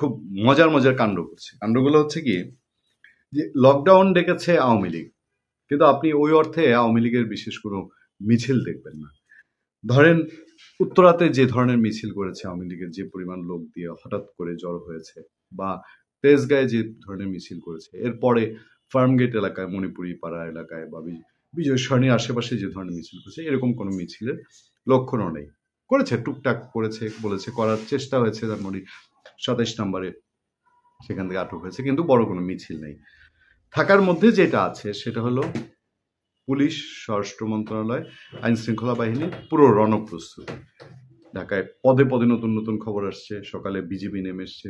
খুব মজার মজার কাণ্ড করছে। কাণ্ডগুলো হচ্ছে কি, যে লকডাউন ডেকেছে আওয়ামী লীগ, কিন্তু আপনি ওই অর্থে আওয়ামী লীগের বিশেষ কোনো মিছিল দেখবেন না। ধরেন উত্তরাতে যে ধরনের মিছিল করেছে আওয়ামী লীগের, যে পরিমাণ লোক দিয়ে হঠাৎ করে জড়ো হয়েছে, বা তেজগাঁয়ে যে ধরনের মিছিল করেছে, এরপরে ফার্মগেট এলাকায়, মণিপুরি পাড়া এলাকায় বা বিজয় সরণির আশেপাশে যে ধরনের মিছিল করেছে, এরকম কোনো মিছিলের লক্ষণও নেই। করেছে, টুকটাক করেছে, বলেছে, করার চেষ্টা হয়েছে, ধানমন্ডি 27 নম্বরে সেখান থেকে আটক হয়েছে, কিন্তু বড় কোনো মিছিল নেই। থাকার মধ্যে যেটা আছে সেটা হলো পুলিশ, স্বরাষ্ট্র মন্ত্রণালয়, আইন শৃঙ্খলা বাহিনীর পুরো রণপ্রস্তুতি। ঢাকায় পদে পদে নতুন নতুন খবর আসছে। সকালে বিজিবি নেমে এসছে,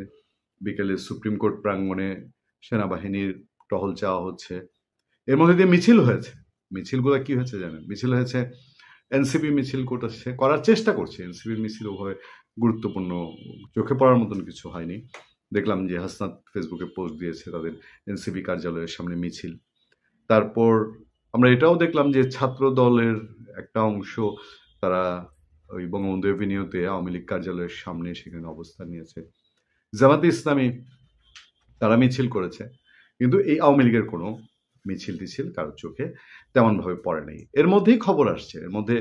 বিকেলে সুপ্রিম কোর্ট প্রাঙ্গণে সেনাবাহিনীর টহল চাওয়া হচ্ছে। এর মধ্যে দিয়ে মিছিল হয়েছে। মিছিলগুলো কি হয়েছে জানেন? মিছিল হয়েছে, এনসিপি মিছিল করতেছে, করার চেষ্টা করছে। এনসিপির মিছিল ওভাবে গুরুত্বপূর্ণ, চোখে পড়ার মতন কিছু হয়নি। দেখলাম যে হাসনাত ফেসবুকে পোস্ট দিয়েছে তাদের এনসিপি কার্যালয়ের সামনে মিছিল। তারপর আমরা এটাও দেখলাম যে ছাত্র দলের একটা অংশ তারা ওই বঙ্গবন্ধু এভিনিউতে আওয়ামী লীগ কার্যালয়ের সামনে সেখানে অবস্থান নিয়েছে। জামাতে ইসলামী তারা মিছিল করেছে, কিন্তু এই আওয়ামী লীগের কোনো মিছিল টিছিল কারোর চোখে তেমন ভাবে পড়ে নাই। এর মধ্যেই খবর আসছে, এর মধ্যে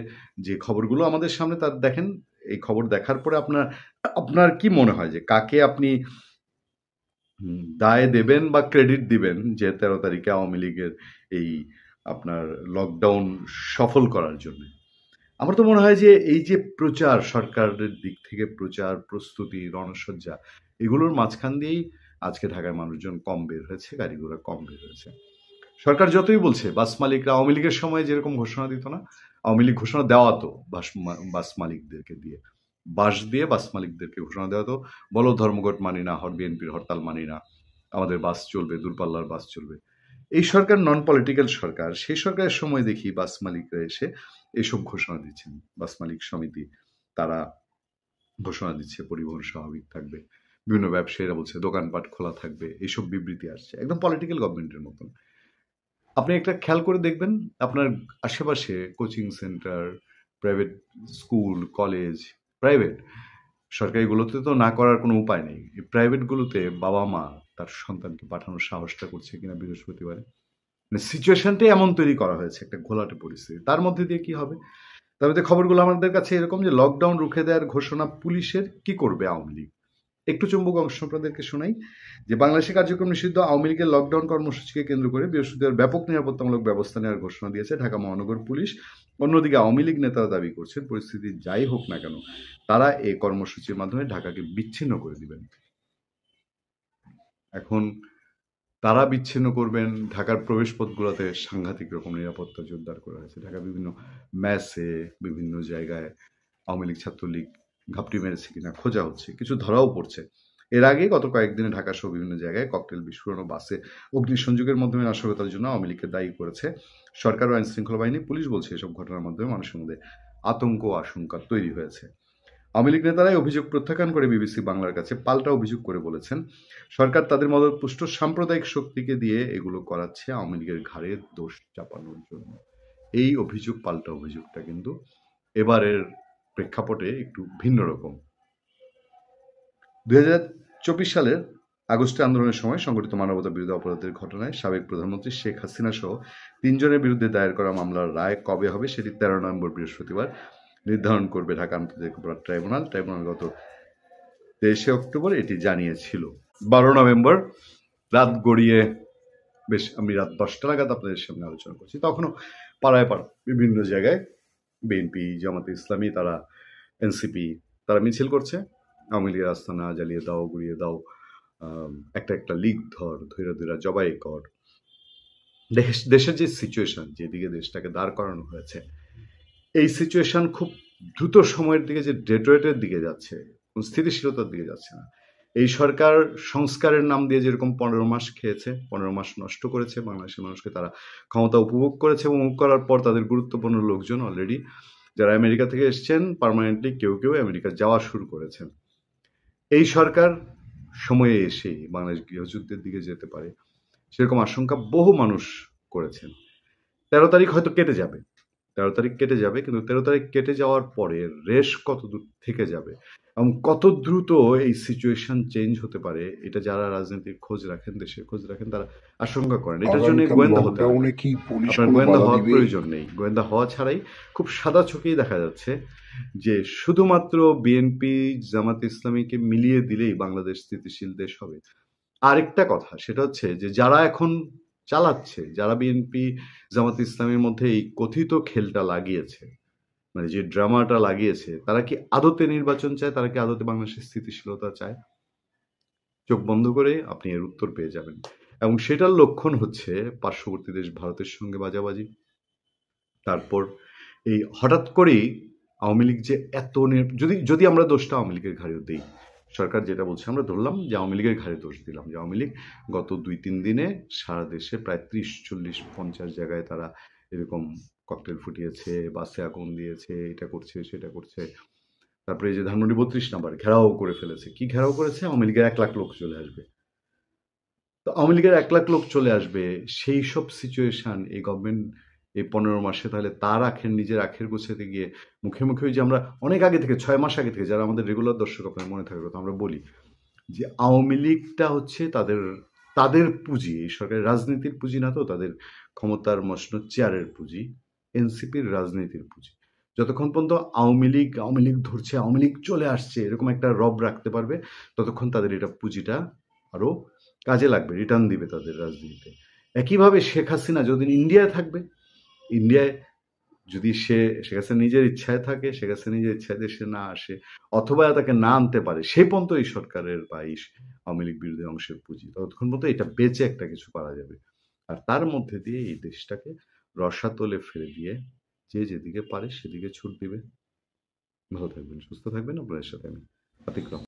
যে খবরগুলো আমাদের সামনে তার দেখেন, এই খবর দেখার পরে আপনার কি মনে হয় যে কাকে আপনি দায় দেবেন বা ক্রেডিট দিবেন যে 13 তারিখে আওয়ামী লীগের এই আপনার লকডাউন সফল করার জন্য? আমার তো মনে হয় যে এই যে প্রচার, সরকারের দিক থেকে প্রচার, প্রস্তুতি, রণসজ্জা, এগুলোর মাঝখান দিয়েই আজকে ঢাকার মানুষজন কম বের হয়েছে, গাড়ি ঘোড়া কম বের হয়েছে। সরকার যতই বলছে, বাস মালিকরা আওয়ামী লীগের সময় যেরকম ঘোষণা দিত না, আওয়ামী লীগ ঘোষণা দেওয়া তো বাস মালিকদেরকে দিয়ে, বাস মালিকদেরকে ঘোষণা দেওয়া তো, বলো ধর্মঘট মানি না, বিএনপির হরতাল মানি না, আমাদের বাস চলবে, দূরপাল্লার বাস চলবে। এই সরকার নন পলিটিক্যাল সরকার। সেই সরকারের সময় দেখি বাস মালিকরা এসে এইসব ঘোষণা দিচ্ছেন। বাস মালিক সমিতি তারা ঘোষণা দিচ্ছে পরিবহন স্বাভাবিক থাকবে, বিভিন্ন ব্যবসায়ীরা বলছে দোকানপাট খোলা থাকবে, এইসব বিবৃতি আসছে একদম পলিটিক্যাল গভর্নমেন্টের মতন। আপনি একটা খেয়াল করে দেখবেন, আপনার আশেপাশে coaching centre, private school, college, private, সরকারিগুলোতে তো না করার কোনো উপায় নেই। এই প্রাইভেটগুলোতে বাবা মা তার সন্তানকে পাঠানোর সাহসটা করছে কিনা বৃহস্পতিবারে, মানে সিচুয়েশনটাই এমন তৈরি করা হয়েছে, একটা ঘোলাটে পরিস্থিতি। তার মধ্যে দিয়ে কি হবে? তবে খবরগুলো আমাদের কাছে এরকম যে লকডাউন রুখে দেওয়ার ঘোষণা পুলিশের, কি করবে আওয়ামী লীগ? একটু চুম্বক অংশ আপনাদেরকে শোনাই যে বাংলাদেশে কার্যক্রম নিষিদ্ধ আওয়ামী লীগের লকডাউন কর্মসূচিকে কেন্দ্র করে বৃহস্পতিবার ব্যাপক নিরাপত্তামূলক ব্যবস্থা নেওয়ার ঘোষণা দিয়েছে ঢাকা মহানগর পুলিশ। অন্যদিকে আওয়ামী লীগ নেতারা দাবি করছেন পরিস্থিতি যাই হোক না কেন তারা এই কর্মসূচির মাধ্যমে ঢাকাকে বিচ্ছিন্ন করে দিবেন। এখন তারা বিচ্ছিন্ন করবেন, ঢাকার প্রবেশপথগুলোতে সাংঘাতিক রকম নিরাপত্তা জোরদার করা হয়েছে। ঢাকা বিভিন্ন ম্যাসে, বিভিন্ন জায়গায় আওয়ামী লীগ ছাত্রলীগ ঘাপটি মেরেছে কিনা খোঁজা হচ্ছে, কিছু ধরাও পড়ছে। এর আগে গত কয়েকদিনে ঢাকা সহ বিভিন্ন জায়গায় ককটেল বিস্ফোরণ ও বাসে অগ্নিসংযোগের মাধ্যমে নাশকতার জন্য আওয়ামী লীগকে দায়ী করেছে সরকার ও আইন শৃঙ্খলা বাহিনী। পুলিশ বলছে এসব ঘটনার মাধ্যমে মানুষের মধ্যে আতঙ্ক ও আশঙ্কা তৈরি হয়েছে। আওয়ামী লীগ নেতারাই অভিযোগ প্রত্যাখ্যান করে বিবিসি বাংলার কাছে পাল্টা অভিযোগ করে বলেছেন সরকার তাদের মদতপুষ্ট সাম্প্রদায়িক শক্তিকে দিয়ে এগুলো করাচ্ছে আওয়ামী লীগের ঘাড়ে দোষ চাপানোর জন্য। এই অভিযোগ, পাল্টা অভিযোগটা কিন্তু এবারের প্রেক্ষাপটে একটু ভিন্ন রকম। 2024 সালের আগস্টে আন্দোলনের সময় সংগঠিত মানবতা বিরোধী অপরাধের ঘটনায় সাবেক প্রধানমন্ত্রী শেখ হাসিনা সহ 3 জনের বিরুদ্ধে দায়ের করা মামলার রায় কবে হবে সেটি 13 নভেম্বর বৃহস্পতিবার নির্ধারণ করবে ঢাকা আন্তর্জাতিক অপরাধ ট্রাইব্যুনাল। ট্রাইব্যুনাল গত 23 অক্টোবর এটি জানিয়েছিল। 12 নভেম্বর রাত গড়িয়ে আমি রাত 10টা নাগাদ আপনাদের সামনে আলোচনা করছি, তখনও পাড়ায় বিভিন্ন জায়গায় বিএনপি, জামাতে ইসলামী, তারা এনসিপি তারা মিছিল করছে, আওয়ামী লীগের আস্তানা জ্বালিয়ে দাও, গুড়িয়ে দাও, একটা লীগ ধৈরা জবাই কর। দেশের যে সিচুয়েশন, যেদিকে দেশটাকে দাঁড় করানো হয়েছে, এই সিচুয়েশন খুব দ্রুত সময়ের দিকে যে ডেটোরেটের দিকে যাচ্ছে, স্থিতিশীলতার দিকে যাচ্ছে না। এই সরকার সংস্কারের নাম দিয়ে যেরকম 15 মাস খেয়েছে, 15 মাস নষ্ট করেছে বাংলাদেশের মানুষকে, তারা ক্ষমতা উপভোগ করেছে এবং করার পর তাদের গুরুত্বপূর্ণ লোকজন অলরেডি যারা আমেরিকা থেকে এসছেন পার্মানেন্টলি কেউ আমেরিকা যাওয়া শুরু করেছেন। এই সরকার সময়ে এসে বাংলাদেশ গৃহযুদ্ধের দিকে যেতে পারে সেরকম আশঙ্কা বহু মানুষ করেছেন। 13 তারিখ হয়তো কেটে যাবে, 13 তারিখ কেটে যাবে, কিন্তু 13 তারিখ কেটে যাওয়ার পরে রেশ কত দূর থেকে যাবে এবং কত দ্রুত এই সিচুয়েশন চেঞ্জ হতে পারে এটা যারা রাজনীতির খোঁজ রাখেন, দেশের খোঁজ রাখেন, তারা আশঙ্কা করেন। এটার জন্য আগামীকাল গোয়েন্দা হতে হয়। লকডাউনে কি পুলিশ আপনার কোনো গোয়েন্দা বাধা হওয়ার দিবে? প্রয়োজন নেই। গোয়েন্দা হওয়া ছাড়াই খুব সাদা চোখেই দেখা যাচ্ছে যে শুধুমাত্র বিএনপি জামাত ইসলামীকে মিলিয়ে দিলেই বাংলাদেশ স্থিতিশীল দেশ হবে। আরেকটা কথা সেটা হচ্ছে যে যারা এখন চালাচ্ছে, যারা বিএনপি জামাত ইসলামের মধ্যে এই কথিত খেলটা লাগিয়েছে, মানে যে ড্রামাটা লাগিয়েছে, তারা কি আদতে নির্বাচন চায়? তারা কি আদতে বাংলাদেশের স্থিতিশীলতা চায়? চোখ বন্ধ করে আপনি এর উত্তর পেয়ে যাবেন। এবং সেটার লক্ষণ হচ্ছে পার্শ্ববর্তী দেশ ভারতের সঙ্গে বাজাবাজি। তারপর এই হঠাৎ করেই আওয়ামী লীগ যে এত যদি যদি আমরা দোষটা আওয়ামী লীগের ঘাড়ে দিই, সরকার যেটা বলছে আমরা ধরলাম যে আওয়ামী লীগের ঘাড়ে দোষ দিলাম, যে আওয়ামী লীগ গত 2-3 দিনে সারা দেশে প্রায় 30-40-50 জায়গায় তারা এরকম ককটেল ফুটিয়েছে, বাসে আগুন দিয়েছে, এটা করছে সেটা করছে। তারপরে এই যে ধানমন্ডি 32 নাম্বার ঘেরাও করে ফেলেছে। কি ঘেরাও করেছে? আওয়ামী লীগের 1 লাখ লোক চলে আসবে। তো আওয়ামী লীগের 1 লাখ লোক চলে আসবে, সেই সব সিচুয়েশন এই গভর্নমেন্ট এই 15 মাসে তাহলে তার আখের নিজের আখের গোছাতে গিয়ে মুখে মুখে ওই যে আমরা অনেক আগে থেকে 6 মাস আগে থেকে যারা আমাদের রেগুলার দর্শক আপনার মনে থাকার কথা আমরা বলি যে আওয়ামী লীগটা হচ্ছে তাদের তাদের পুঁজি, এই সরকারের রাজনীতির পুঁজি না, তো তাদের ক্ষমতার মসনদ চেয়ারের পুঁজি, এনসিপির রাজনীতির পুঁজি। যতক্ষণ পর্যন্ত আওয়ামী লীগ ধরছে, আওয়ামী লীগ চলে আসছে এরকম একটা রব রাখতে পারবে, ততক্ষণ তাদের এটা পুঁজিটা আরো কাজে লাগবে, রিটার্ন দিবে তাদের রাজনীতিতে। একইভাবে শেখ হাসিনা যতদিন ইন্ডিয়ায় থাকবে, ইন্ডিয়ায় যদি শেখ হাসিনা নিজের ইচ্ছায় থাকে, শেখ হাসিনা নিজের ইচ্ছায় দেশে না আসে, অথবা তাকে না আনতে পারে, সেই পর্যন্ত এই সরকারের বা এই আওয়ামী লীগ বিরোধী অংশের পুঁজি, ততক্ষণ পর্যন্ত এটা বেঁচে একটা কিছু করা যাবে। আর তার মধ্যে দিয়ে এই দেশটাকে রসাতলে ফেলে দিয়ে যে যেদিকে পারে সেদিকে ছুট দিবে। ভালো থাকবেন, সুস্থ থাকবেন। আপনাদের সাথে আমি আতিক রহমান।